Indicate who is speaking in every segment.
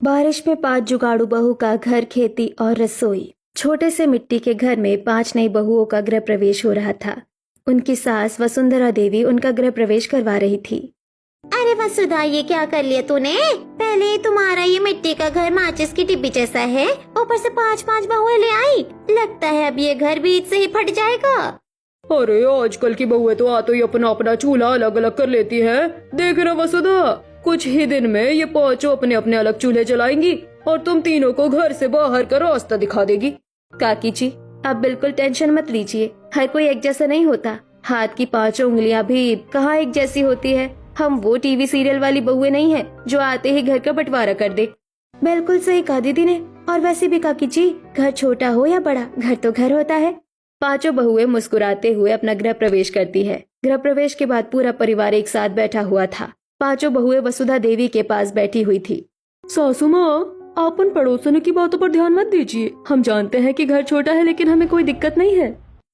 Speaker 1: बारिश में 5 जुगाड़ू बहू का घर, खेती और रसोई। छोटे से मिट्टी के घर में 5 नई बहुओं का गृह प्रवेश हो रहा था। उनकी सास वसुंधरा देवी उनका गृह प्रवेश करवा रही थी।
Speaker 2: अरे वसुधा, ये क्या कर लिया तूने? पहले ही तुम्हारा ये मिट्टी का घर माचिस की डिब्बी जैसा है, ऊपर से 5-5 बहुएं ले आई। लगता है अब ये घर बीच से ही फट जाएगा।
Speaker 3: अरे आजकल की बहुएं तो आते ही अपना अपना चूल्हा अलग अलग कर लेती है। देख रहे वसुधा, कुछ ही दिन में ये पांचों अपने अपने अलग चूल्हे जलाएंगी और तुम तीनों को घर से बाहर का रास्ता दिखा देगी।
Speaker 1: काकी जी, आप बिल्कुल टेंशन मत लीजिए। हर कोई एक जैसा नहीं होता। हाथ की 5 उंगलियां भी कहाँ एक जैसी होती है। हम वो टीवी सीरियल वाली बहुएं नहीं है जो आते ही घर का बंटवारा कर दे। बिल्कुल सही कहा दीदी ने। और वैसे भी काकी जी, घर छोटा हो या बड़ा, घर तो घर होता है। 5 बहुएं मुस्कुराते हुए अपना गृह प्रवेश करती है। गृह प्रवेश के बाद पूरा परिवार एक साथ बैठा हुआ था। 5 बहुएं वसुधा देवी के पास बैठी हुई थी।
Speaker 3: सासू माँ, आप उन पड़ोसनों की बातों पर ध्यान मत दीजिए। हम जानते हैं कि घर छोटा है, लेकिन हमें कोई दिक्कत नहीं है।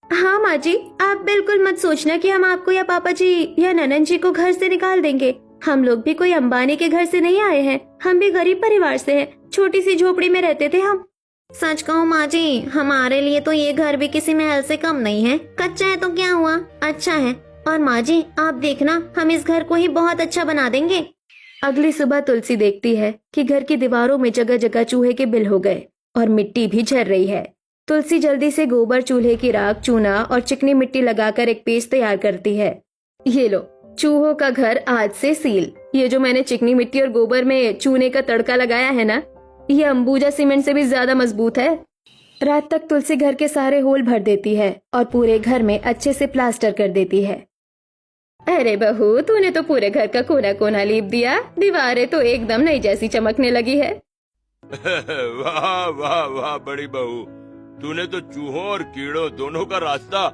Speaker 1: हाँ माँ जी, आप बिल्कुल मत सोचना कि हम आपको या पापा जी या ननन जी को घर से निकाल देंगे। हम लोग भी कोई अंबानी के घर से नहीं आए हैं। हम भी गरीब परिवार से हैं। छोटी सी झोपड़ी में रहते थे हम।
Speaker 2: सच कहूँ माँ जी, हमारे लिए तो ये घर भी किसी महल से कम नहीं है। कच्चा है तो क्या हुआ, अच्छा है। और माँ जी, आप देखना, हम इस घर को ही बहुत अच्छा बना देंगे।
Speaker 1: अगली सुबह तुलसी देखती है कि घर की दीवारों में जगह जगह चूहे के बिल हो गए और मिट्टी भी झड़ रही है। तुलसी जल्दी से गोबर, चूल्हे की राख, चूना और चिकनी मिट्टी लगाकर एक पेस्ट तैयार करती है। ये लो, चूहों का घर आज से सील। ये जो मैंने चिकनी मिट्टी और गोबर में चूने का तड़का लगाया है ना, ये अंबुजा सीमेंट से भी ज्यादा मजबूत है। रात तक तुलसी घर के सारे होल भर देती है और पूरे घर में अच्छे से प्लास्टर कर देती है। अरे बहू, तूने तो पूरे घर का कोना कोना लीप दिया। दीवारें तो एकदम नई जैसी चमकने लगी है।
Speaker 4: वाह वाह वाह बड़ी बहू, तूने तो चूहों और कीड़ों दोनों का रास्ता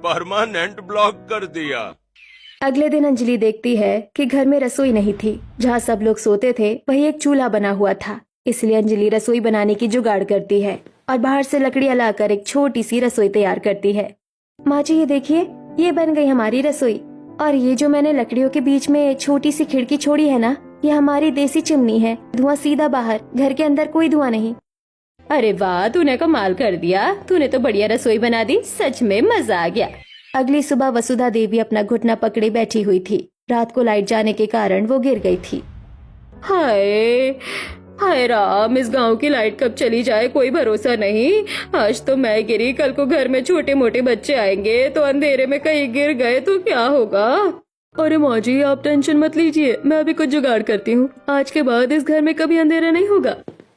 Speaker 4: परमानेंट ब्लॉक कर दिया।
Speaker 1: अगले दिन अंजलि देखती है कि घर में रसोई नहीं थी। जहाँ सब लोग सोते थे वही एक चूल्हा बना हुआ था। इसलिए अंजलि रसोई बनाने की जुगाड़ करती है और बाहर से लकड़ियाँ लाकर एक छोटी सी रसोई तैयार करती है। माँ जी, ये देखिए, ये बन गई हमारी रसोई। और ये जो मैंने लकड़ियों के बीच में छोटी सी खिड़की छोड़ी है ना, ये हमारी देसी चिमनी है। धुआं सीधा बाहर, घर के अंदर कोई धुआं नहीं।
Speaker 3: अरे वाह, तूने कमाल कर दिया। तूने तो बढ़िया रसोई बना दी। सच में मजा आ गया।
Speaker 1: अगली सुबह वसुधा देवी अपना घुटना पकड़े बैठी हुई थी। रात को लाइट जाने के कारण वो गिर गई थी।
Speaker 3: हाय हाय राम, इस गांव की लाइट कब चली जाए कोई भरोसा नहीं। आज तो मैं गिरी, कल को घर में छोटे मोटे बच्चे आएंगे तो अंधेरे में कहीं गिर गए तो क्या होगा। अरे माँ जी, आप टेंशन मत लीजिए, मैं अभी कुछ जुगाड़ करती हूँ। आज के बाद इस घर में कभी अंधेरा नहीं होगा।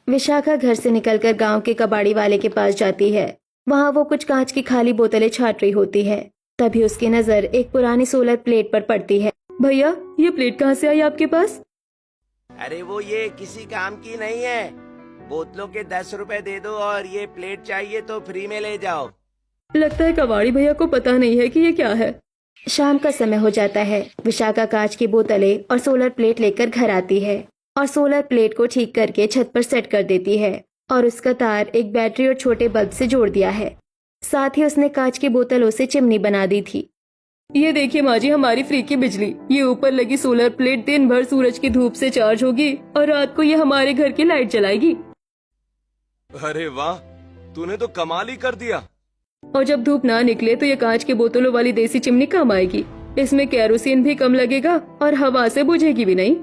Speaker 1: विशाखा घर से निकलकर गांव के कबाड़ी वाले के पास जाती है। वहाँ वो कुछ कांच की खाली बोतलें छाट रही होती है। तभी उसकी नजर एक पुरानी सोलर प्लेट पर पड़ती है।
Speaker 3: भैया, ये प्लेट कहाँ से आई आपके पास?
Speaker 5: अरे वो ये किसी काम की नहीं है। बोतलों के 10 रुपए दे दो और ये प्लेट चाहिए तो फ्री में ले जाओ।
Speaker 3: लगता है कबाड़ी भैया को पता नहीं है कि ये क्या है।
Speaker 1: शाम का समय हो जाता है। विशाखा कांच की बोतलें और सोलर प्लेट लेकर घर आती है और सोलर प्लेट को ठीक करके छत पर सेट कर देती है और उसका तार एक बैटरी और छोटे बल्ब से जोड़ दिया है। साथ ही उसने कांच की बोतलों से चिमनी बना दी थी।
Speaker 3: ये देखिए माँ जी, हमारी फ्री की बिजली। ये ऊपर लगी सोलर प्लेट दिन भर सूरज की धूप से चार्ज होगी और रात को ये हमारे घर की लाइट जलाएगी।
Speaker 4: अरे वाह, तूने तो कमाल ही कर दिया।
Speaker 3: और जब धूप ना निकले तो ये कांच के बोतलों वाली देसी चिमनी काम आएगी। इसमें केरोसिन भी कम लगेगा और हवा से बुझेगी भी नहीं।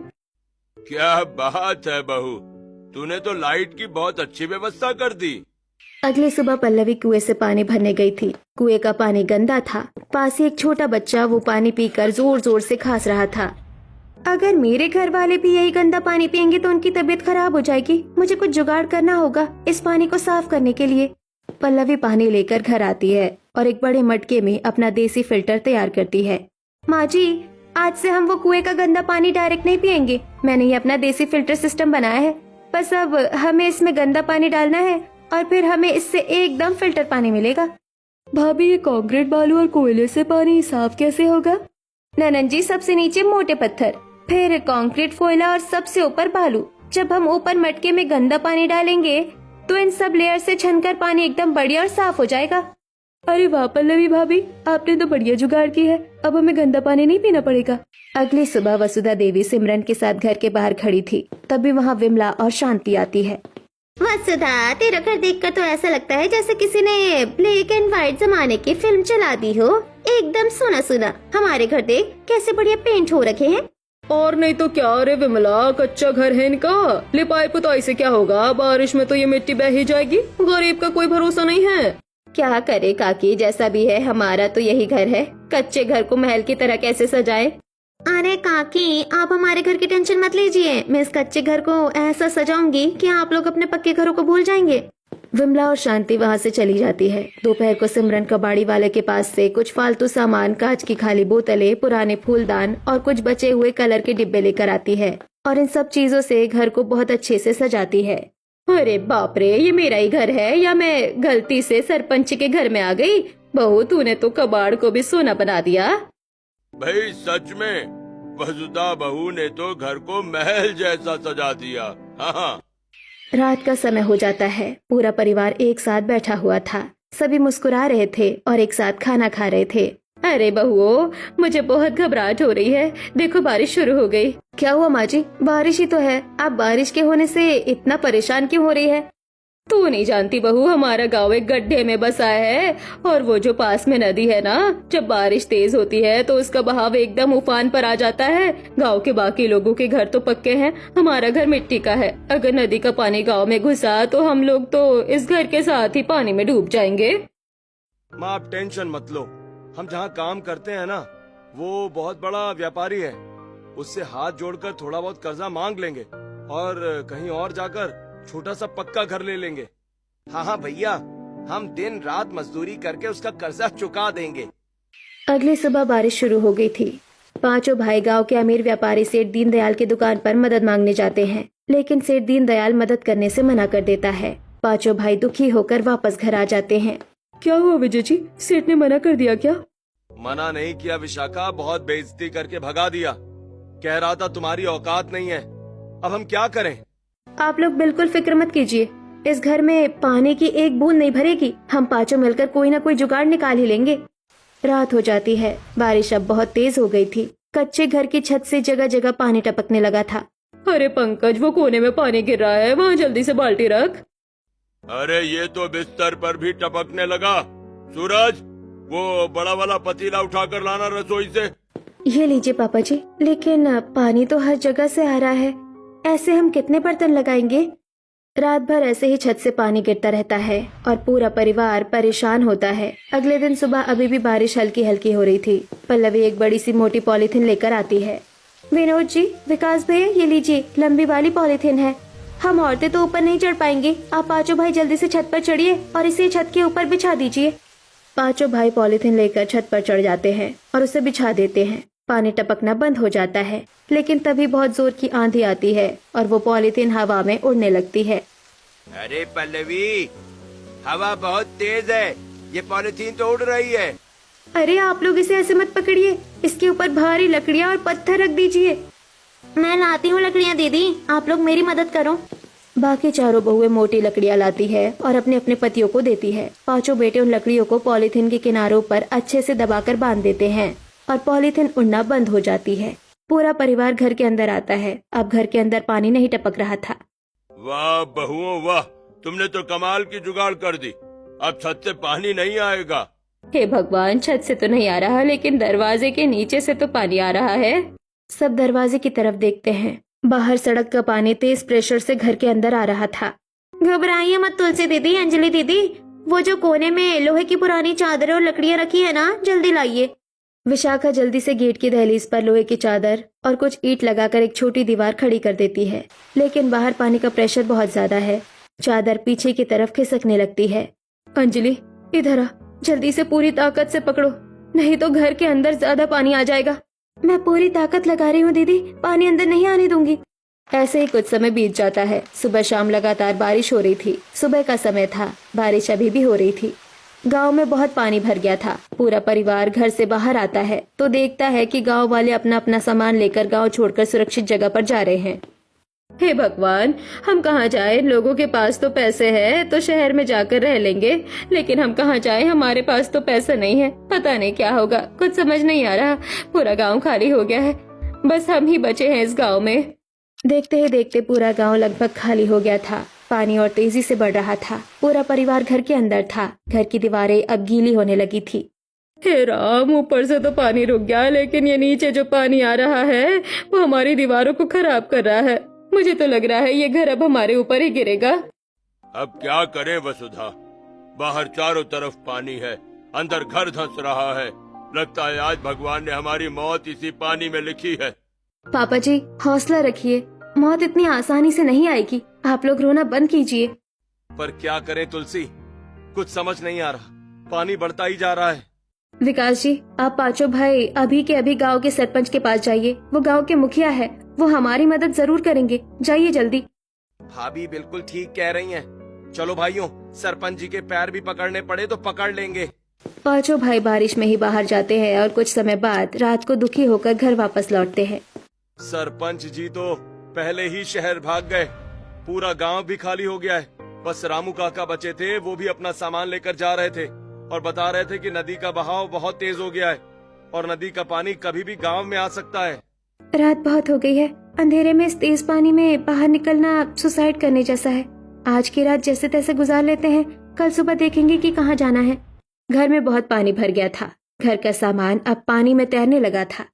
Speaker 4: क्या बात है बहू, तूने तो लाइट की बहुत अच्छी व्यवस्था कर दी।
Speaker 1: अगली सुबह पल्लवी कुएं से पानी भरने गई थी। कुएं का पानी गंदा था। पास ही एक छोटा बच्चा वो पानी पीकर जोर जोर से खांस रहा था। अगर मेरे घर वाले भी यही गंदा पानी पियेंगे तो उनकी तबीयत खराब हो जाएगी। मुझे कुछ जुगाड़ करना होगा इस पानी को साफ करने के लिए। पल्लवी पानी लेकर घर आती है और एक बड़े मटके में अपना देसी फिल्टर तैयार करती है। माँ जी, आज से हम वो कुएं का गंदा पानी डायरेक्ट नहीं पियेंगे। मैंने ये अपना देसी फिल्टर सिस्टम बनाया है। बस अब हमें इसमें गंदा पानी डालना है और फिर हमें इससे एकदम फिल्टर पानी मिलेगा।
Speaker 3: भाभी, ये कंक्रीट, बालू और कोयले से पानी साफ कैसे होगा?
Speaker 1: ननन जी, सबसे नीचे मोटे पत्थर, फिर कंक्रीट, कोयला और सबसे ऊपर बालू। जब हम ऊपर मटके में गंदा पानी डालेंगे तो इन सब लेयर से छनकर पानी एकदम बढ़िया और साफ हो जाएगा।
Speaker 3: अरे वाह पल्लवी भाभी, आपने तो बढ़िया जुगाड़ की है। अब हमें गंदा पानी नहीं पीना पड़ेगा।
Speaker 1: अगली सुबह वसुधा देवी सिमरन के साथ घर के बाहर खड़ी थी। तभी वहाँ विमला और शांति आती है।
Speaker 2: वसुधा, तेरा घर देखकर तो ऐसा लगता है जैसे किसी ने ब्लैक एंड व्हाइट जमाने की फिल्म चला दी हो। एकदम सुना सुना। हमारे घर देख कैसे बढ़िया पेंट हो रखे हैं।
Speaker 3: और नहीं तो क्या रे विमला, कच्चा घर है इनका। लिपाई पुताई से क्या होगा, बारिश में तो ये मिट्टी बह ही जाएगी। गरीब का कोई भरोसा नहीं है।
Speaker 1: क्या करे काकी, जैसा भी है हमारा तो यही घर है। कच्चे घर को महल की तरह कैसे सजाए।
Speaker 2: अरे काकी, आप हमारे घर की टेंशन मत लीजिए। मैं इस कच्चे घर को ऐसा सजाऊंगी कि आप लोग अपने पक्के घरों को भूल जाएंगे।
Speaker 1: विमला और शांति वहाँ से चली जाती है। दोपहर को सिमरन कबाड़ी वाले के पास से कुछ फालतू सामान, कांच की खाली बोतलें, पुराने फूलदान और कुछ बचे हुए कलर के डिब्बे लेकर आती है और इन सब चीजों से घर को बहुत अच्छे से सजाती है।
Speaker 3: अरे बाप रे, ये मेरा ही घर है या मैं गलती से सरपंच के घर में आ गई। बहू, तूने तो कबाड़ को भी सोना बना दिया।
Speaker 4: भाई सच में वसुधा बहू ने तो घर को महल जैसा सजा दिया। हाँ।
Speaker 1: रात का समय हो जाता है। पूरा परिवार एक साथ बैठा हुआ था। सभी मुस्कुरा रहे थे और एक साथ खाना खा रहे थे।
Speaker 3: अरे बहुओं, मुझे बहुत घबराहट हो रही है। देखो बारिश शुरू हो गई।
Speaker 1: क्या हुआ माँ जी? बारिश ही तो है। आप बारिश के होने से इतना परेशान क्यों हो रही है?
Speaker 3: तू नहीं जानती बहू, हमारा गांव एक गड्ढे में बसा है और वो जो पास में नदी है ना, जब बारिश तेज होती है तो उसका बहाव एकदम उफान पर आ जाता है। गांव के बाकी लोगों के घर तो पक्के हैं, हमारा घर मिट्टी का है। अगर नदी का पानी गांव में घुसा तो हम लोग तो इस घर के साथ ही पानी में डूब जाएंगे।
Speaker 6: माँ आप टेंशन मत लो। हम जहाँ काम करते हैं ना, वो बहुत बड़ा व्यापारी है। उससे हाथ जोड़कर थोड़ा बहुत कर्जा मांग लेंगे और कहीं और जाकर छोटा सा पक्का घर ले लेंगे।
Speaker 5: हाँ हाँ भैया, हम दिन रात मजदूरी करके उसका कर्जा चुका देंगे।
Speaker 1: अगली सुबह बारिश शुरू हो गई थी। पांचों भाई गांव के अमीर व्यापारी सेठ दीनदयाल की दुकान पर मदद मांगने जाते हैं, लेकिन सेठ दीनदयाल मदद करने से मना कर देता है। पांचों भाई दुखी होकर वापस घर आ जाते हैं।
Speaker 3: क्या हुआ विजय जी, सेठ ने मना कर दिया क्या?
Speaker 6: मना नहीं किया विशाखा, बहुत बेइज्जती करके भगा दिया। कह रहा था तुम्हारी औकात नहीं है। अब हम क्या करें?
Speaker 1: आप लोग बिल्कुल फिक्र मत कीजिए। इस घर में पानी की एक बूंद नहीं भरेगी। हम पांचों मिलकर कोई न कोई जुगाड़ निकाल ही लेंगे। रात हो जाती है। बारिश अब बहुत तेज हो गई थी। कच्चे घर की छत से जगह जगह पानी टपकने लगा था।
Speaker 3: अरे पंकज, वो कोने में पानी गिर रहा है, वहाँ जल्दी से बाल्टी रख।
Speaker 4: अरे ये तो बिस्तर पर भी टपकने लगा। सूरज, वो बड़ा वाला पतीला उठाकर लाना रसोई से।
Speaker 1: ये लीजिए पापा जी, लेकिन पानी तो हर जगह से आ रहा है। ऐसे हम कितने बर्तन लगाएंगे? रात भर ऐसे ही छत से पानी गिरता रहता है और पूरा परिवार परेशान होता है। अगले दिन सुबह अभी भी बारिश हल्की हल्की हो रही थी। पल्लवी एक बड़ी सी मोटी पॉलीथीन लेकर आती है। विनोद जी, विकास भैया, ये लीजिए, लंबी वाली पॉलीथीन है। हम औरतें तो ऊपर नहीं चढ़ पाएंगे। आप पांचों भाई जल्दी से छत पर चढ़िए और इसे छत के ऊपर बिछा दीजिए। पांचों भाई पॉलीथीन लेकर छत पर चढ़ जाते हैं और उसे बिछा देते हैं। पानी टपकना बंद हो जाता है, लेकिन तभी बहुत जोर की आंधी आती है और वो पॉलीथीन हवा में उड़ने लगती है।
Speaker 5: अरे पल्लवी, हवा बहुत तेज है, ये पॉलिथीन तो उड़ रही है।
Speaker 1: अरे आप लोग इसे ऐसे मत पकड़िए, इसके ऊपर भारी लकड़ियाँ और पत्थर रख दीजिए।
Speaker 2: मैं लाती हूँ लकड़ियाँ दीदी, आप लोग मेरी मदद करो।
Speaker 1: बाकी चारों बहुएं मोटी लकड़ियाँ लाती है और अपने अपने पतियों को देती है। पांचों बेटे उन लकड़ियों को पॉलीथीन के किनारों पर अच्छे से दबाकर बांध देते हैं और पॉलीथीन उड़ना बंद हो जाती है। पूरा परिवार घर के अंदर आता है। अब घर के अंदर पानी नहीं टपक रहा था।
Speaker 4: वाह बहुओं वाह, तुमने तो कमाल की जुगाड़ कर दी। अब छत से पानी नहीं आएगा।
Speaker 3: हे भगवान, छत से तो नहीं आ रहा, लेकिन दरवाजे के नीचे से तो पानी आ रहा है।
Speaker 1: सब दरवाजे की तरफ देखते हैं। बाहर सड़क का पानी तेज प्रेशर से घर के अंदर आ रहा था।
Speaker 2: घबराइए मत तुलसी दीदी, अंजलि दीदी, वो जो कोने में लोहे की पुरानी चादर और लकड़ियाँ रखी है ना, जल्दी लाइए।
Speaker 1: विशाखा जल्दी से गेट की दहलीज पर लोहे की चादर और कुछ ईंट लगाकर एक छोटी दीवार खड़ी कर देती है, लेकिन बाहर पानी का प्रेशर बहुत ज्यादा है। चादर पीछे की तरफ खिसकने लगती है।
Speaker 3: अंजलि, इधर आ, जल्दी से पूरी ताकत से पकड़ो, नहीं तो घर के अंदर ज्यादा पानी आ जाएगा।
Speaker 1: मैं पूरी ताकत लगा रही हूँ दीदी, पानी अंदर नहीं आने दूंगी। ऐसे ही कुछ समय बीत जाता है। सुबह शाम लगातार बारिश हो रही थी। सुबह का समय था, बारिश अभी भी हो रही थी। गांव में बहुत पानी भर गया था। पूरा परिवार घर से बाहर आता है तो देखता है कि गांव वाले अपना अपना सामान लेकर गांव छोड़कर सुरक्षित जगह पर जा रहे हैं।
Speaker 3: हे भगवान, हम कहाँ जाए? लोगों के पास तो पैसे हैं तो शहर में जाकर रह लेंगे, लेकिन हम कहाँ जाए? हमारे पास तो पैसा नहीं है। पता नहीं क्या होगा, कुछ समझ नहीं आ रहा। पूरा गांव खाली हो गया है, बस हम ही बचे हैं इस गांव में।
Speaker 1: देखते ही देखते पूरा गांव लगभग खाली हो गया था। पानी और तेजी से बढ़ रहा था। पूरा परिवार घर के अंदर था। घर की दीवारें अब गीली होने लगी थी।
Speaker 3: हे राम, ऊपर से तो पानी रुक गया, लेकिन ये नीचे जो पानी आ रहा है वो हमारी दीवारों को खराब कर रहा है। मुझे तो लग रहा है ये घर अब हमारे ऊपर ही गिरेगा।
Speaker 4: अब क्या करें वसुधा? बाहर चारों तरफ पानी है, अंदर घर धंस रहा है। लगता है आज भगवान ने हमारी मौत इसी पानी में लिखी है।
Speaker 1: पापा जी, हौसला रखिए। मौत इतनी आसानी से नहीं आएगी। आप लोग रोना बंद कीजिए।
Speaker 6: पर क्या करें तुलसी, कुछ समझ नहीं आ रहा। पानी बढ़ता ही जा रहा है।
Speaker 1: विकास जी, आप पांचों भाई अभी के अभी गांव के सरपंच के पास जाइए। वो गांव के मुखिया है, वो हमारी मदद जरूर करेंगे। जाइए जल्दी।
Speaker 6: भाभी बिल्कुल ठीक कह रही हैं। चलो भाइयों, सरपंच जी के पैर भी पकड़ने पड़े तो पकड़ लेंगे।
Speaker 1: पांचों भाई बारिश में ही बाहर जाते हैं और कुछ समय बाद रात को दुखी होकर घर वापस लौटते हैं।
Speaker 6: सरपंच जी तो पहले ही शहर भाग गए। पूरा गांव भी खाली हो गया है। बस रामू काका बचे थे, वो भी अपना सामान लेकर जा रहे थे और बता रहे थे कि नदी का बहाव बहुत तेज हो गया है और नदी का पानी कभी भी गांव में आ सकता है।
Speaker 1: रात बहुत हो गई है। अंधेरे में इस तेज पानी में बाहर निकलना सुसाइड करने जैसा है। आज की रात जैसे तैसे गुजार लेते हैं, कल सुबह देखेंगे कि कहाँ जाना है। घर में बहुत पानी भर गया था। घर का सामान अब पानी में तैरने लगा था।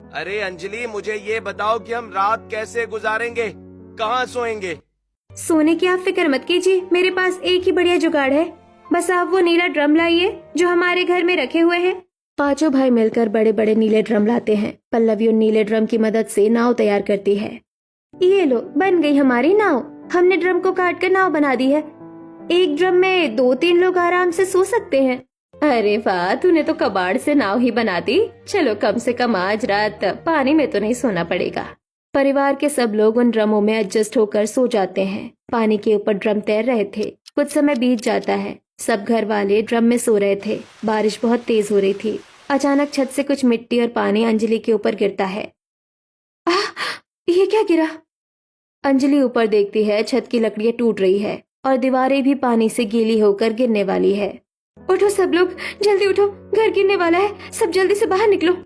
Speaker 6: अरे अंजलि, मुझे ये बताओ कि हम रात कैसे गुजारेंगे, कहाँ सोएंगे?
Speaker 1: सोने की आप फिक्र मत कीजिए, मेरे पास एक ही बढ़िया जुगाड़ है। बस आप वो नीला ड्रम लाइए जो हमारे घर में रखे हुए हैं। पांचों भाई मिलकर बड़े बड़े नीले ड्रम लाते हैं। पल्लवी उन नीले ड्रम की मदद से नाव तैयार करती है। ये लो, बन गई हमारी नाव। हमने ड्रम को काट कर नाव बना दी है। एक ड्रम में 2-3 लोग आराम से सो सकते हैं।
Speaker 3: अरे वाह, तूने तो कबाड़ से नाव ही बना दी। चलो, कम से कम आज रात पानी में तो नहीं सोना पड़ेगा।
Speaker 1: परिवार के सब लोग उन ड्रमों में एडजस्ट होकर सो जाते हैं। पानी के ऊपर ड्रम तैर रहे थे। कुछ समय बीत जाता है। सब घर वाले ड्रम में सो रहे थे। बारिश बहुत तेज हो रही थी। अचानक छत से कुछ मिट्टी और पानी अंजलि के ऊपर गिरता है। ये क्या गिरा? अंजलि ऊपर देखती है, छत की लकड़ियां टूट रही है और दीवारें भी पानी से गीली होकर गिरने वाली है। उठो सब लोग, जल्दी उठो, घर गिरने वाला है। सब जल्दी से बाहर निकलो।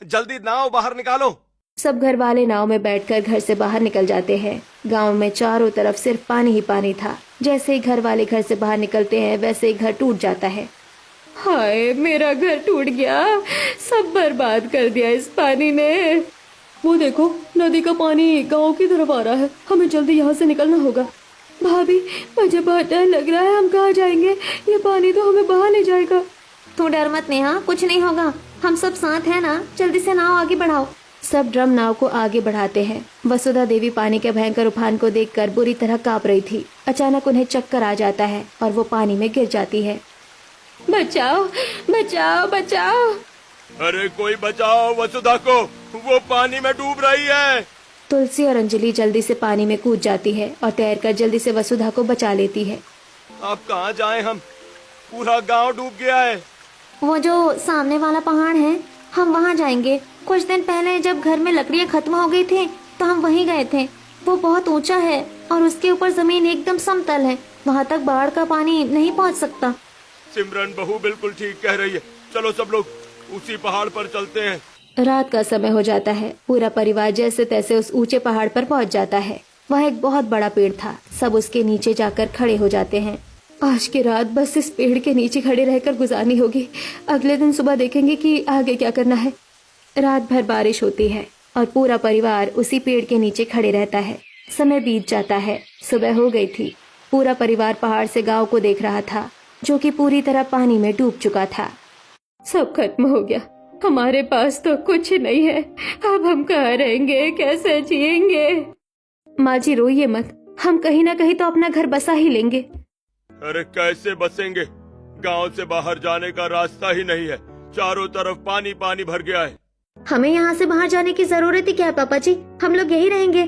Speaker 6: जल्दी नाव बाहर निकालो।
Speaker 1: सब घर वाले नाव में बैठकर घर से बाहर निकल जाते हैं। गांव में चारों तरफ सिर्फ पानी ही पानी था। जैसे ही घर वाले घर से बाहर निकलते हैं, वैसे ही घर टूट जाता है।
Speaker 3: हाय, मेरा घर टूट गया, सब बर्बाद कर दिया इस पानी ने। वो देखो, नदी का पानी गांव की तरफ आ रहा है। हमें जल्दी यहाँ से निकलना होगा। भाभी, मुझे बहुत डर लग रहा है। हम कहाँ जाएंगे? ये पानी तो हमें बहा ले जाएगा।
Speaker 2: तू डर मत नेहा, कुछ नहीं होगा। हम सब साथ हैं ना। जल्दी से नाव आगे बढ़ाओ।
Speaker 1: सब ड्रम नाव को आगे बढ़ाते हैं। वसुधा देवी पानी के भयंकर उफान को देखकर बुरी तरह कांप रही थी। अचानक उन्हें चक्कर आ जाता है और वो पानी में गिर जाती है।
Speaker 3: बचाओ, बचाओ, बचाओ।
Speaker 4: अरे कोई बचाओ वसुधा को, वो पानी में डूब रही है।
Speaker 1: तुलसी और अंजलि जल्दी से पानी में कूद जाती है और तैरकर जल्दी से वसुधा को बचा लेती है।
Speaker 6: अब कहाँ जाएं हम? पूरा गांव डूब गया है।
Speaker 2: वो जो सामने वाला पहाड़ है, हम वहाँ जाएंगे। कुछ दिन पहले जब घर में लकड़ियाँ खत्म हो गई थी तो हम वहीं गए थे। वो बहुत ऊंचा है और उसके ऊपर जमीन एकदम समतल है। वहाँ तक बाढ़ का पानी नहीं पहुँच सकता।
Speaker 4: सिमरन बहू बिल्कुल ठीक कह रही है। चलो सब लोग उसी पहाड़ पर चलते हैं।
Speaker 1: रात का समय हो जाता है। पूरा परिवार जैसे तैसे उस ऊंचे पहाड़ पर पहुंच जाता है। वहाँ एक बहुत बड़ा पेड़ था। सब उसके नीचे जाकर खड़े हो जाते हैं। आज की रात बस इस पेड़ के नीचे खड़े रहकर गुजारनी होगी। अगले दिन सुबह देखेंगे कि आगे क्या करना है। रात भर बारिश होती है और पूरा परिवार उसी पेड़ के नीचे खड़े रहता है। समय बीत जाता है। सुबह हो गई थी। पूरा परिवार पहाड़ से गांव को देख रहा था, जो कि पूरी तरह पानी में डूब चुका था।
Speaker 3: सब खत्म हो गया। हमारे पास तो कुछ नहीं है। अब हम कहाँ रहेंगे, कैसे जिएंगे?
Speaker 1: माँ जी रोइए मत, हम कहीं ना कहीं तो अपना घर बसा ही लेंगे।
Speaker 4: अरे कैसे बसेंगे? गांव से बाहर जाने का रास्ता ही नहीं है। चारों तरफ पानी पानी भर गया है।
Speaker 2: हमें यहाँ से बाहर जाने की जरूरत ही क्या है पापा जी? हम लोग यही रहेंगे।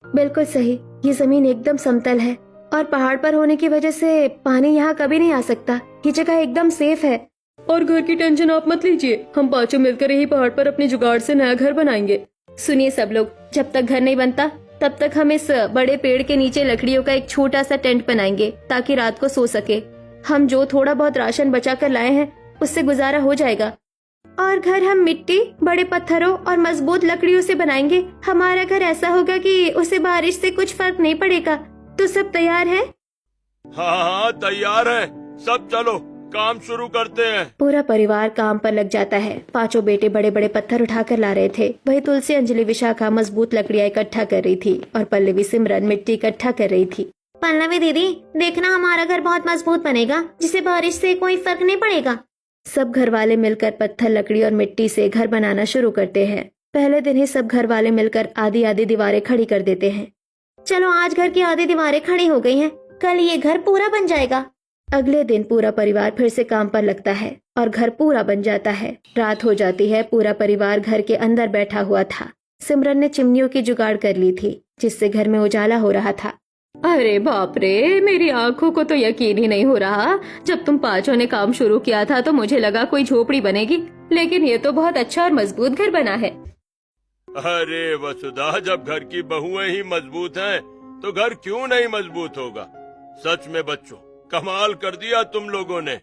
Speaker 1: बिल्कुल सही। ये जमीन एकदम समतल है और पहाड़ पर होने की वजह से पानी यहाँ कभी नहीं आ सकता। ये जगह एकदम सेफ है।
Speaker 3: और घर की टेंशन आप मत लीजिए। हम पांचों मिलकर यही पहाड़ पर अपने जुगाड़ से नया घर बनाएंगे।
Speaker 1: सुनिए सब लोग, जब तक घर नहीं बनता तब तक हम इस बड़े पेड़ के नीचे लकड़ियों का एक छोटा सा टेंट बनाएंगे ताकि रात को सो सके। हम जो थोड़ा बहुत राशन बचा कर लाए हैं उससे गुजारा हो जाएगा। और घर हम मिट्टी, बड़े पत्थरों और मजबूत लकड़ियों से बनाएंगे। हमारा घर ऐसा होगा कि उसे बारिश से कुछ फर्क नहीं पड़ेगा। तो सब तैयार है?
Speaker 4: हाँ हाँ तैयार है, सब चलो काम शुरू करते हैं।
Speaker 1: पूरा परिवार काम पर लग जाता है। पांचों बेटे बड़े बड़े पत्थर उठाकर ला रहे थे। वही तुलसी, अंजलि, विशाखा मजबूत लकड़ियाँ इकट्ठा कर रही थी और पल्लवी, सिमरन मिट्टी इकट्ठा कर रही थी।
Speaker 2: पल्लवी दीदी, देखना हमारा घर बहुत मजबूत बनेगा, जिसे बारिश से कोई फर्क नहीं पड़ेगा।
Speaker 1: सब घर वाले मिलकर पत्थर, लकड़ी और मिट्टी से घर बनाना शुरू करते हैं। पहले दिन ही सब घर वाले मिलकर आधी आधी दीवारें खड़ी कर देते हैं।
Speaker 2: चलो आज घर की आधी दीवारें खड़ी हो गई हैं, कल ये घर पूरा बन जाएगा।
Speaker 1: अगले दिन पूरा परिवार फिर से काम पर लगता है और घर पूरा बन जाता है। रात हो जाती है। पूरा परिवार घर के अंदर बैठा हुआ था। सिमरन ने चिमनियों की जुगाड़ कर ली थी जिससे घर में उजाला हो रहा था।
Speaker 3: अरे बाप रे, मेरी आंखों को तो यकीन ही नहीं हो रहा। जब तुम पांचों ने काम शुरू किया था तो मुझे लगा कोई झोपड़ी बनेगी, लेकिन ये तो बहुत अच्छा और मजबूत घर बना है।
Speaker 4: अरे वसुधा, जब घर की बहुएं ही मजबूत हैं, तो घर क्यों नहीं मजबूत होगा। सच में बच्चों, कमाल कर दिया तुम लोगों ने।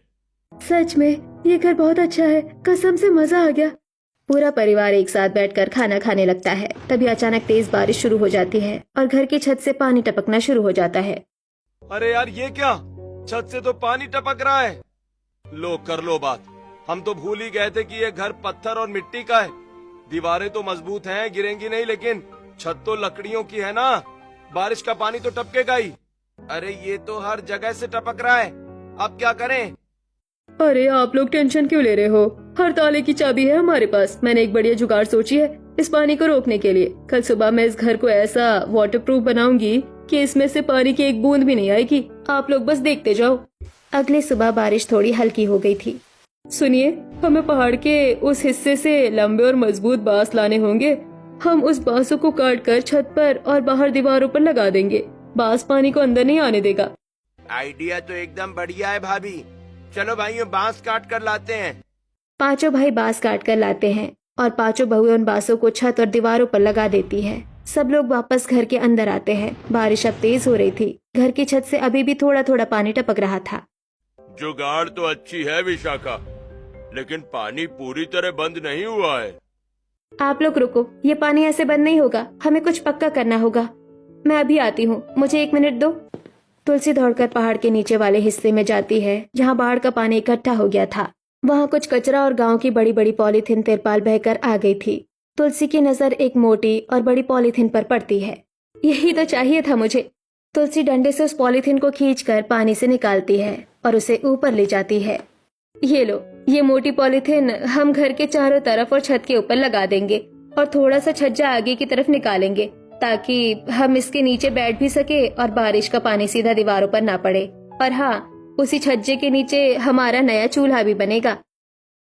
Speaker 1: सच में ये घर बहुत अच्छा है, कसम से मजा आ गया। पूरा परिवार एक साथ बैठकर खाना खाने लगता है। तभी अचानक तेज बारिश शुरू हो जाती है और घर की छत से पानी टपकना शुरू हो जाता है।
Speaker 6: अरे यार ये क्या, छत से तो पानी टपक रहा है। लो कर लो बात, हम तो भूल ही गए थे कि ये घर पत्थर और मिट्टी का है। दीवारें तो मजबूत हैं, गिरेंगी नहीं, लेकिन छत तो लकड़ियों की है ना, बारिश का पानी तो टपकेगा ही। अरे ये तो हर जगह से टपक रहा है, अब क्या करें।
Speaker 3: अरे आप लोग टेंशन क्यों ले रहे हो? हर ताले की चाबी है हमारे पास। मैंने एक बढ़िया जुगाड़ सोची है इस पानी को रोकने के लिए। कल सुबह मैं इस घर को ऐसा वाटरप्रूफ बनाऊंगी कि इसमें से पानी की एक बूंद भी नहीं आएगी। आप लोग बस देखते जाओ।
Speaker 1: अगली सुबह बारिश थोड़ी हल्की हो गई थी।
Speaker 3: सुनिए, हमें पहाड़ के उस हिस्से से लंबे और मजबूत बांस लाने होंगे। हम उस बांसों को काट कर छत पर और बाहर दीवारों पर लगा देंगे। बांस पानी को अंदर नहीं आने देगा।
Speaker 5: आइडिया तो एकदम बढ़िया है भाभी। चलो भाइयों, बांस काट कर लाते हैं।
Speaker 1: पांचों भाई बांस काट कर लाते हैं और पांचों बहुएं उन बांसों को छत और दीवारों पर लगा देती है। सब लोग वापस घर के अंदर आते हैं। बारिश अब तेज हो रही थी। घर की छत से अभी भी थोड़ा थोड़ा पानी टपक रहा था।
Speaker 4: जुगाड़ तो अच्छी है विशाखा, लेकिन पानी पूरी तरह बंद नहीं हुआ है।
Speaker 1: आप लोग रुको, ये पानी ऐसे बंद नहीं होगा। हमें कुछ पक्का करना होगा। मैं अभी आती हूँ, मुझे 1 मिनट दो। तुलसी दौड़कर पहाड़ के नीचे वाले हिस्से में जाती है जहाँ बाढ़ का पानी इकट्ठा हो गया था। वहाँ कुछ कचरा और गांव की बड़ी बड़ी पॉलीथीन तिरपाल बहकर आ गई थी। तुलसी की नजर एक मोटी और बड़ी पॉलीथीन पर पड़ती है। यही तो चाहिए था मुझे। तुलसी डंडे से उस पॉलीथीन को खींचकर पानी से निकालती है और उसे ऊपर ले जाती है। ये लो, ये मोटी पॉलीथीन हम घर के चारों तरफ और छत के ऊपर लगा देंगे और थोड़ा सा छज्जा आगे की तरफ निकालेंगे ताकि हम इसके नीचे बैठ भी सके और बारिश का पानी सीधा दीवारों पर ना पड़े। और हाँ, उसी छज्जे के नीचे हमारा नया चूल्हा भी बनेगा।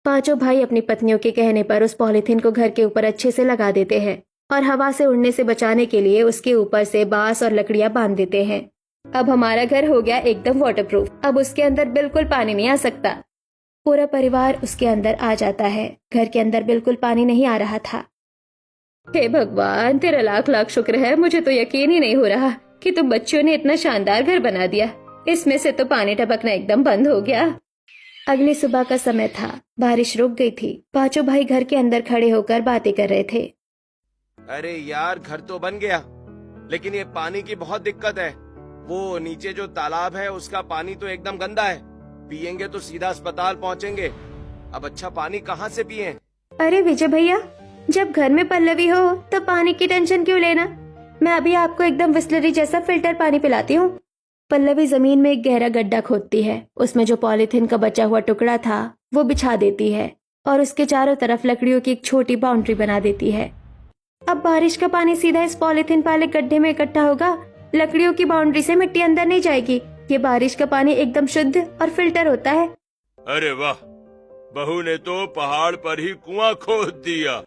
Speaker 1: पांचों भाई अपनी पत्नियों के कहने पर उस पॉलीथीन को घर के ऊपर अच्छे से लगा देते हैं और हवा से उड़ने से बचाने के लिए उसके ऊपर से बांस और लकड़ियां बांध देते हैं। अब हमारा घर हो गया एकदम वाटरप्रूफ। अब उसके अंदर बिल्कुल पानी नहीं आ सकता। पूरा परिवार उसके अंदर आ जाता है। घर के अंदर बिल्कुल पानी नहीं आ रहा था।
Speaker 3: हे भगवान, तेरा लाख लाख शुक्र है। मुझे तो यकीन ही नहीं हो रहा कि तुम बच्चों ने इतना शानदार घर बना दिया। इसमें से तो पानी टपकना एकदम बंद हो गया।
Speaker 1: अगली सुबह का समय था। बारिश रुक गई थी। पांचों भाई घर के अंदर खड़े होकर बातें कर रहे थे।
Speaker 5: अरे यार, घर तो बन गया, लेकिन ये पानी की बहुत दिक्कत है। वो नीचे जो तालाब है उसका पानी तो एकदम गंदा है। पियेंगे तो सीधा अस्पताल पहुंचेंगे। अब अच्छा पानी कहाँ से पिएं?
Speaker 1: अरे विजय भैया, जब घर में पल्लवी हो तो पानी की टेंशन क्यों लेना। मैं अभी आपको एकदम बिस्लरी जैसा फिल्टर पानी पिलाती हूँ। पल्लवी जमीन में एक गहरा गड्ढा खोदती है। उसमें जो पॉलीथीन का बचा हुआ टुकड़ा था वो बिछा देती है और उसके चारों तरफ लकड़ियों की एक छोटी बाउंड्री बना देती है। अब बारिश का पानी सीधा इस पॉलीथीन वाले गड्ढे में इकट्ठा होगा। लकड़ियों की बाउंड्री से मिट्टी अंदर नहीं जाएगी। ये बारिश का पानी एकदम शुद्ध और फिल्टर होता है।
Speaker 4: अरे वाह, बहू ने तो पहाड़ पर ही कुआं खोद दिया।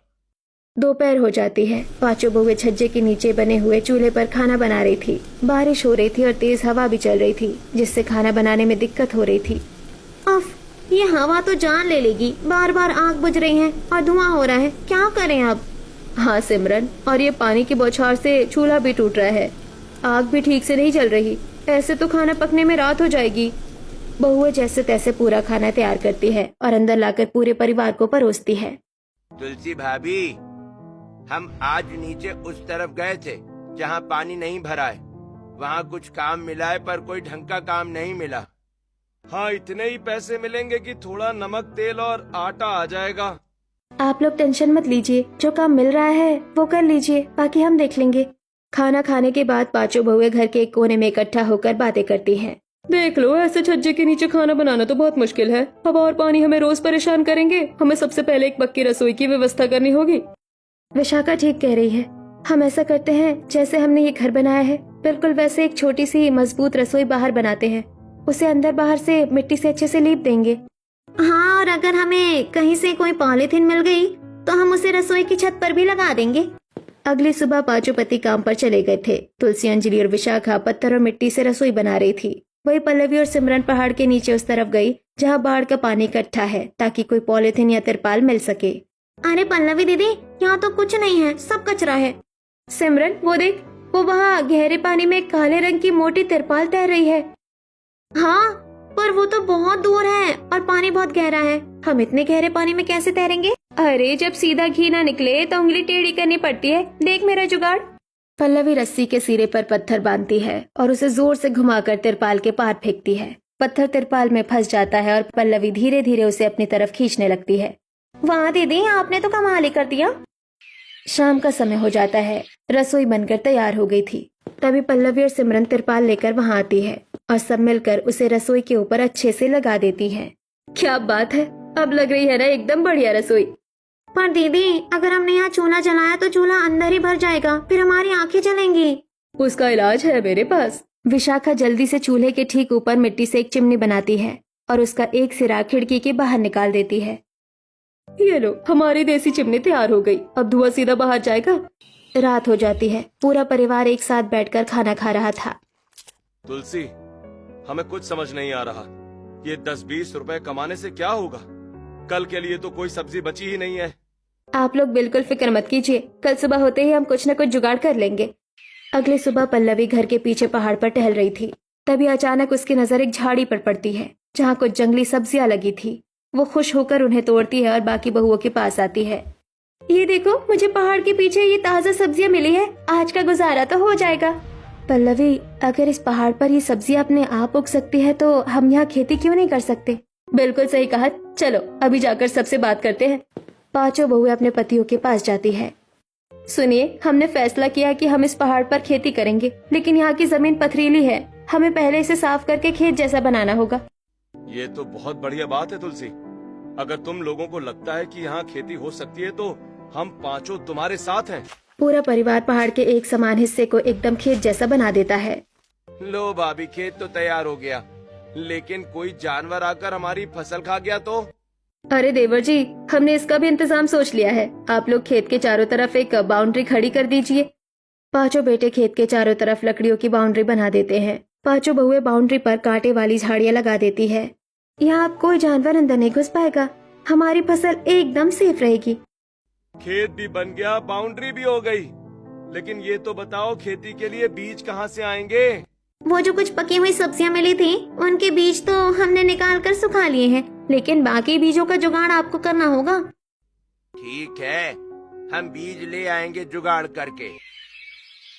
Speaker 1: दोपहर हो जाती है। पांचों बहुएं छज्जे के नीचे बने हुए चूल्हे पर खाना बना रही थी। बारिश हो रही थी और तेज हवा भी चल रही थी जिससे खाना बनाने में दिक्कत हो रही थी।
Speaker 2: अफ, ये हवा तो जान ले लेगी। बार बार आग बुझ रही है और धुआं हो रहा है। क्या करें अब?
Speaker 1: हाँ सिमरन, और ये पानी की बौछार से चूल्हा भी टूट रहा है। आग भी ठीक से नहीं जल रही। ऐसे तो खाना पकने में रात हो जाएगी। बहुआ जैसे तैसे पूरा खाना तैयार करती है और अंदर लाकर पूरे परिवार को परोसती है।
Speaker 5: तुलसी भाभी, हम आज नीचे उस तरफ गए थे जहाँ पानी नहीं भरा है। वहाँ कुछ काम मिला है पर कोई ढंग का काम नहीं मिला।
Speaker 6: हाँ, इतने ही पैसे मिलेंगे कि थोड़ा नमक, तेल और आटा आ जाएगा।
Speaker 1: आप लोग टेंशन मत लीजिए, जो काम मिल रहा है वो कर लीजिए, बाकी हम देख लेंगे। खाना खाने के बाद पांचों बहुएं घर के एक कोने में इकट्ठा होकर बातें करती हैं।
Speaker 3: देख लो, ऐसे छज्जे के नीचे खाना बनाना तो बहुत मुश्किल है। हवा और पानी हमें रोज परेशान करेंगे। हमें सबसे पहले एक पक्की रसोई की व्यवस्था करनी होगी।
Speaker 1: विशाखा ठीक कह रही है। हम ऐसा करते हैं, जैसे हमने ये घर बनाया है बिल्कुल वैसे एक छोटी सी मजबूत रसोई बाहर बनाते हैं। उसे अंदर बाहर से मिट्टी से अच्छे से लीप देंगे।
Speaker 2: हाँ, और अगर हमें कहीं से कोई पॉलीथीन मिल गई तो हम उसे रसोई की छत पर भी लगा देंगे।
Speaker 1: अगली सुबह पांचों पति काम पर चले गए थे। तुलसी, अंजलि और विशाखा पत्थर और मिट्टी से रसोई बना रही थी। वही पल्लवी और सिमरन पहाड़ के नीचे उस तरफ गई जहाँ बाढ़ का पानी इकट्ठा है, ताकि कोई पॉलीथीन या तिरपाल मिल सके।
Speaker 2: अरे पल्लवी दीदी, यहाँ तो कुछ नहीं है, सब कचरा है।
Speaker 1: सिमरन वो देख, वो वहाँ गहरे पानी में काले रंग की मोटी तिरपाल तैर रही है।
Speaker 2: हाँ, पर वो तो बहुत दूर है और पानी बहुत गहरा है। हम इतने गहरे पानी में कैसे तैरेंगे?
Speaker 1: अरे जब सीधा घी ना निकले तो उंगली टेढ़ी करनी पड़ती है। देख मेरा जुगाड़। पल्लवी रस्सी के सिरे पर पत्थर बांधती है और उसे जोर से घुमाकर तिरपाल के पार फेंकती है। पत्थर तिरपाल में फंस जाता है और पल्लवी धीरे धीरे उसे अपनी तरफ खींचने लगती है।
Speaker 2: वाह दीदी, आपने तो कमाल ही कर दिया।
Speaker 1: शाम का समय हो जाता है। रसोई बनकर तैयार हो गई थी। तभी पल्लवी और सिमरन तिरपाल लेकर वहाँ आती है और सब मिलकर उसे रसोई के ऊपर अच्छे से लगा देती है। क्या बात है, अब लग रही है ना एकदम बढ़िया रसोई।
Speaker 2: पर दीदी, अगर हमने यहाँ चूल्हा जलाया तो चूल्हा अंदर ही भर जाएगा, फिर हमारी आंखें जलेंगी।
Speaker 3: उसका इलाज है मेरे पास।
Speaker 1: विशाखा जल्दी से चूल्हे के ठीक ऊपर मिट्टी से एक चिमनी बनाती है और उसका एक सिरा खिड़की के बाहर निकाल देती है।
Speaker 3: ये लो, हमारी देसी चिमनी तैयार हो गई। अब धुआं सीधा बाहर जाएगा।
Speaker 1: रात हो जाती है। पूरा परिवार एक साथ बैठकर खाना खा रहा था।
Speaker 6: तुलसी, हमें कुछ समझ नहीं आ रहा। ये 10-20 रुपए कमाने से क्या होगा? कल के लिए तो कोई सब्जी बची ही नहीं है।
Speaker 1: आप लोग बिल्कुल फिक्र मत कीजिए, कल सुबह होते ही हम कुछ न कुछ जुगाड़ कर लेंगे। अगली सुबह पल्लवी घर के पीछे पहाड़ पर टहल रही थी। तभी अचानक उसकी नजर एक झाड़ी पर पड़ती है जहाँ कुछ जंगली सब्जियां लगी थी। वो खुश होकर उन्हें तोड़ती है और बाकी बहुओं के पास आती है। ये देखो, मुझे पहाड़ के पीछे ये ताजा सब्जियां मिली है। आज का गुजारा तो हो जाएगा। पल्लवी, अगर इस पहाड़ पर ये सब्जियां अपने आप उग सकती है तो हम यहाँ खेती क्यों नहीं कर सकते?
Speaker 3: बिल्कुल सही कहा। चलो अभी जाकर सबसे बात करते हैं।
Speaker 1: पांचों बहुएं अपने पतियों के पास जाती है।
Speaker 3: सुनिए, हमने फैसला किया कि हम इस पहाड़ पर खेती करेंगे, लेकिन यहाँ की जमीन पथरीली है। हमें पहले इसे साफ करके खेत जैसा बनाना होगा।
Speaker 6: ये तो बहुत बढ़िया बात है तुलसी। अगर तुम लोगों को लगता है कि यहाँ खेती हो सकती है तो हम पांचों तुम्हारे साथ हैं।
Speaker 1: पूरा परिवार पहाड़ के एक समान हिस्से को एकदम खेत जैसा बना देता है।
Speaker 5: लो भाभी, खेत तो तैयार हो गया, लेकिन कोई जानवर आकर हमारी फसल खा गया तो?
Speaker 3: अरे देवर जी, हमने इसका भी इंतजाम सोच लिया है। आप लोग खेत के चारों तरफ एक बाउंड्री खड़ी कर दीजिए।
Speaker 1: पांचों बेटे खेत के चारों तरफ लकड़ियों की बाउंड्री बना देते हैं। पांचों बहुएं बाउंड्री पर कांटे वाली झाड़ियां लगा देती है। यहाँ अब कोई जानवर अंदर नहीं घुस पाएगा। हमारी फसल एकदम सेफ रहेगी।
Speaker 6: खेत भी बन गया, बाउंड्री भी हो गई, लेकिन ये तो बताओ खेती के लिए बीज कहाँ से आएंगे?
Speaker 2: वो जो कुछ पकी हुई सब्जियां मिली थी, उनके बीज तो हमने निकाल कर सुखा लिए हैं, लेकिन बाकी बीजों का जुगाड़ आपको करना होगा।
Speaker 5: ठीक है, हम बीज ले आएंगे जुगाड़ करके।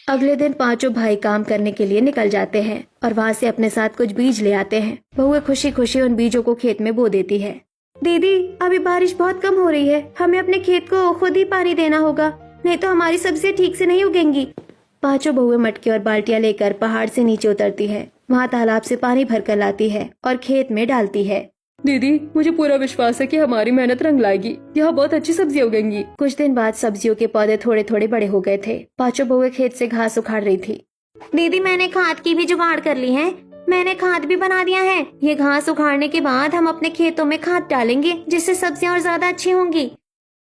Speaker 1: अगले दिन पांचों भाई काम करने के लिए निकल जाते हैं और वहाँ से अपने साथ कुछ बीज ले आते हैं। बहुएं खुशी खुशी उन बीजों को खेत में बो देती है। दीदी, अभी बारिश बहुत कम हो रही है। हमें अपने खेत को खुद ही पानी देना होगा, नहीं तो हमारी सब्जियां ठीक से नहीं उगेंगी। पांचों बहुएं मटके और बाल्टियां लेकर पहाड़ से नीचे उतरती है। वहाँ तालाब से पानी भरकर लाती है और खेत में डालती है।
Speaker 3: दीदी, मुझे पूरा विश्वास है कि हमारी मेहनत रंग लाएगी। यहाँ बहुत अच्छी सब्जियां उगेंगी।
Speaker 1: कुछ दिन बाद सब्जियों के पौधे थोड़े थोड़े बड़े हो गए थे। पांचों बहुएं खेत से घास उखाड़ रही थी।
Speaker 2: दीदी, मैंने खाद की भी जुगाड़ कर ली है। मैंने खाद भी बना दिया है। ये घास उखाड़ने के बाद हम अपने खेतों में खाद डालेंगे, जिससे सब्जियां और ज्यादा अच्छी होंगी।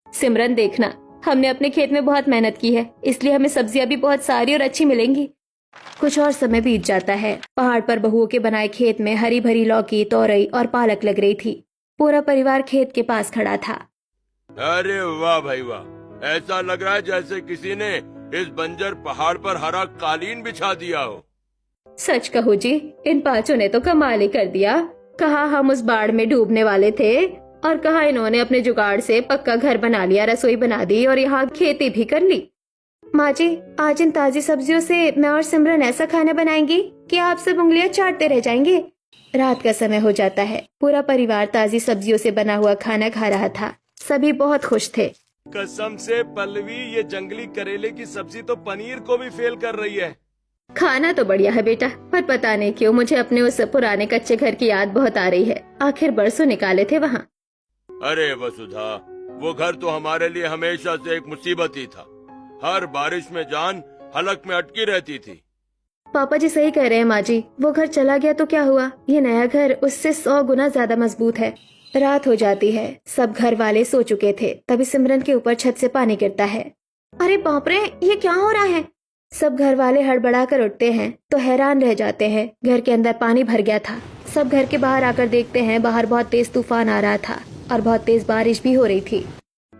Speaker 3: सिमरन, देखना, हमने अपने खेत में बहुत मेहनत की है, इसलिए हमें सब्जियां भी बहुत सारी और अच्छी मिलेंगी।
Speaker 1: कुछ और समय बीत जाता है। पहाड़ पर बहुओं के बनाए खेत में हरी भरी लौकी, तोरई और पालक लग रही थी। पूरा परिवार खेत के पास खड़ा था।
Speaker 4: अरे वाह भाई वाह, ऐसा लग रहा है जैसे किसी ने इस बंजर पहाड़ पर हरा कालीन बिछा दिया हो।
Speaker 1: सच कहूँ जी, इन पांचों ने तो कमाल ही कर दिया। कहा हम उस बाढ़ में डूबने वाले थे और कहा इन्होंने अपने जुगाड़ से पक्का घर बना लिया, रसोई बना दी और यहाँ खेती भी कर ली। माँ जी, आज इन ताजी सब्जियों से मैं और सिमरन ऐसा खाना बनाएंगी कि आप सब उंगलियां चाटते रह जाएंगे। रात का समय हो जाता है। पूरा परिवार ताजी सब्जियों से बना हुआ खाना खा रहा था। सभी बहुत खुश थे।
Speaker 6: कसम से पल्लवी, ये जंगली करेले की सब्जी तो पनीर को भी फेल कर रही है।
Speaker 1: खाना तो बढ़िया है बेटा, पर पता नहीं क्यों मुझे अपने उस पुराने कच्चे घर की याद बहुत आ रही है। आखिर बरसों निकाले थे वहाँ।
Speaker 4: अरे वसुधा, वो घर तो हमारे लिए हमेशा से एक मुसीबत ही था। हर बारिश में जान हलक में अटकी रहती थी।
Speaker 1: पापा जी सही कह रहे हैं माँ जी, वो घर चला गया तो क्या हुआ, ये नया घर उससे 100 गुना ज्यादा मजबूत है। रात हो जाती है, सब घर वाले सो चुके थे। तभी सिमरन के ऊपर छत से पानी गिरता है।
Speaker 2: अरे बाप रे, ये क्या हो रहा है?
Speaker 1: सब घर वाले हड़बड़ा कर उठते हैं तो हैरान रह जाते हैं। घर के अंदर पानी भर गया था। सब घर के बाहर आकर देखते हैं, बाहर बहुत तेज तूफान आ रहा था और बहुत तेज बारिश भी हो रही थी।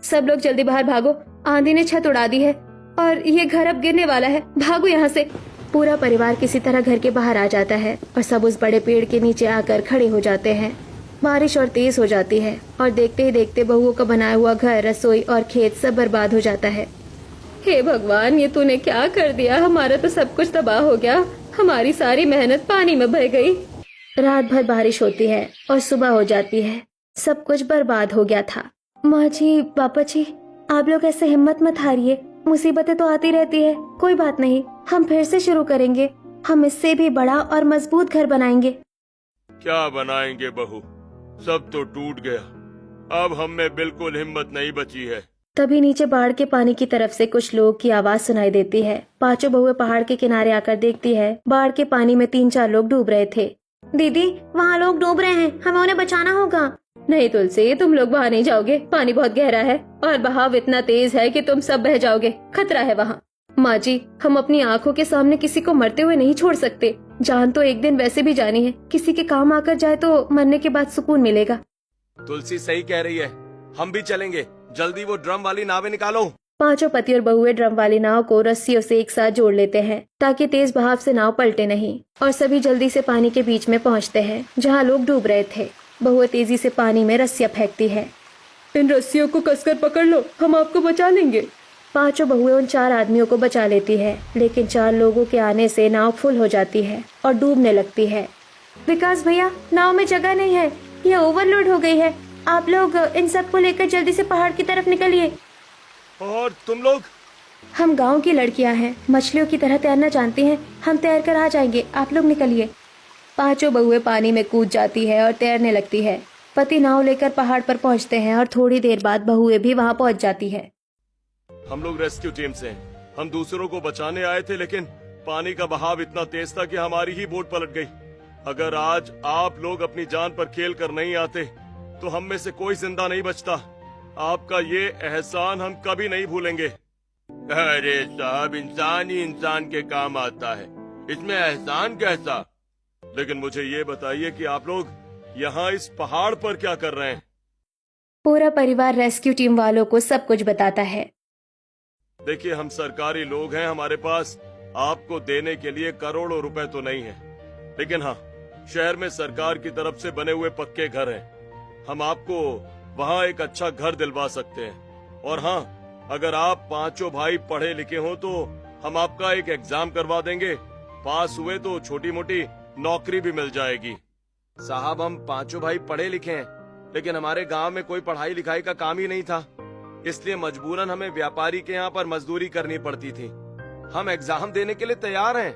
Speaker 1: सब लोग जल्दी बाहर भागो, आंधी ने छत उड़ा दी है और ये घर अब गिरने वाला है, भागो यहाँ से। पूरा परिवार किसी तरह घर के बाहर आ जाता है और सब उस बड़े पेड़ के नीचे आकर खड़े हो जाते हैं। बारिश और तेज हो जाती है और देखते ही देखते बहुओं का बनाया हुआ घर, रसोई और खेत सब बर्बाद हो जाता है।
Speaker 3: हे भगवान, ये तूने क्या कर दिया? हमारा तो सब कुछ तबाह हो गया। हमारी सारी मेहनत पानी में बह गई।
Speaker 1: रात भर बारिश होती है और सुबह हो जाती है। सब कुछ बर्बाद हो गया था। माँ जी, पापा जी, आप लोग ऐसे हिम्मत मत हारिए। मुसीबतें तो आती रहती है, कोई बात नहीं, हम फिर से शुरू करेंगे। हम इससे भी बड़ा और मजबूत घर बनाएंगे।
Speaker 4: क्या बनाएंगे बहू, सब तो टूट गया। अब हम में बिल्कुल हिम्मत नहीं बची है।
Speaker 1: तभी नीचे बाढ़ के पानी की तरफ से कुछ लोग की आवाज सुनाई देती है। पांचों बहुएं पहाड़ के किनारे आकर देखती है। बाढ़ के पानी में 3-4 लोग डूब रहे थे।
Speaker 2: दीदी, वहाँ लोग डूब रहे हैं, हमें उन्हें बचाना होगा।
Speaker 3: नहीं तुलसी, तुम लोग वहाँ नहीं जाओगे। पानी बहुत गहरा है और बहाव इतना तेज है कि तुम सब बह जाओगे। खतरा है वहाँ।
Speaker 1: माँ जी, हम अपनी आंखों के सामने किसी को मरते हुए नहीं छोड़ सकते। जान तो एक दिन वैसे भी जानी है। किसी के काम आकर जाए तो मरने के बाद सुकून मिलेगा।
Speaker 5: तुलसी सही कह रही है, हम भी चलेंगे। जल्दी वो ड्रम वाली नावें निकालो।
Speaker 1: पांचों पति और बहुएं ड्रम वाली नाव को रस्सियों से एक साथ जोड़ लेते हैं ताकि तेज बहाव से नाव पलटे नहीं, और सभी जल्दी से पानी के बीच में पहुंचते हैं जहां लोग डूब रहे थे। बहुएं तेजी से पानी में रस्सियां फेंकती है।
Speaker 3: इन रस्सियों को कसकर पकड़ लो, हम आपको बचा लेंगे।
Speaker 1: पांचों बहुएं उन 4 आदमियों को बचा लेती है, लेकिन 4 लोगों के आने से नाव फुल हो जाती है और डूबने लगती है।
Speaker 2: विकास भैया, नाव में जगह नहीं है, यह ओवरलोड हो गई है। आप लोग इन सबको लेकर जल्दी से पहाड़ की तरफ निकलिए।
Speaker 6: और तुम लोग?
Speaker 1: हम गांव की लड़कियां हैं, मछलियों की तरह तैरना जानती हैं। हम तैर कर आ जाएंगे, आप लोग निकलिए। पांचों बहुएं पानी में कूद जाती है और तैरने लगती है। पति नाव लेकर पहाड़ पर पहुंचते हैं और थोड़ी देर बाद बहुएं भी वहां पहुंच जाती है।
Speaker 6: हम लोग रेस्क्यू टीम से हैं। हम दूसरों को बचाने आए थे, लेकिन पानी का बहाव इतना तेज था कि हमारी ही बोट पलट गई। अगर आज आप लोग अपनी जान पर खेल कर नहीं आते तो हम में से कोई जिंदा नहीं बचता। आपका ये एहसान हम कभी नहीं भूलेंगे।
Speaker 4: अरे साहब, इंसान ही इंसान के काम आता है, इसमें एहसान कैसा?
Speaker 6: लेकिन मुझे ये बताइए कि आप लोग यहाँ इस पहाड़ पर क्या कर रहे हैं?
Speaker 1: पूरा परिवार रेस्क्यू टीम वालों को सब कुछ बताता है।
Speaker 6: देखिए, हम सरकारी लोग हैं, हमारे पास आपको देने के लिए करोड़ों रुपए तो नहीं है, लेकिन हाँ, शहर में सरकार की तरफ से बने हुए पक्के घर हैं। हम आपको वहाँ एक अच्छा घर दिलवा सकते हैं। और हाँ, अगर आप पांचों भाई पढ़े लिखे हो तो हम आपका एक एग्जाम करवा देंगे। पास हुए तो छोटी मोटी नौकरी भी मिल जाएगी।
Speaker 5: साहब, हम पांचों भाई पढ़े लिखे हैं, लेकिन हमारे गांव में कोई पढ़ाई लिखाई का काम ही नहीं था, इसलिए मजबूरन हमें व्यापारी के यहाँ पर मजदूरी करनी पड़ती थी। हम एग्जाम देने के लिए तैयार हैं।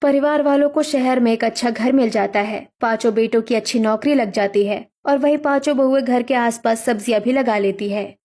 Speaker 1: परिवार वालों को शहर में एक अच्छा घर मिल जाता है। पांचों बेटों की अच्छी नौकरी लग जाती है और वही पांचों बहुएं घर के आसपास सब्जियां भी लगा लेती है।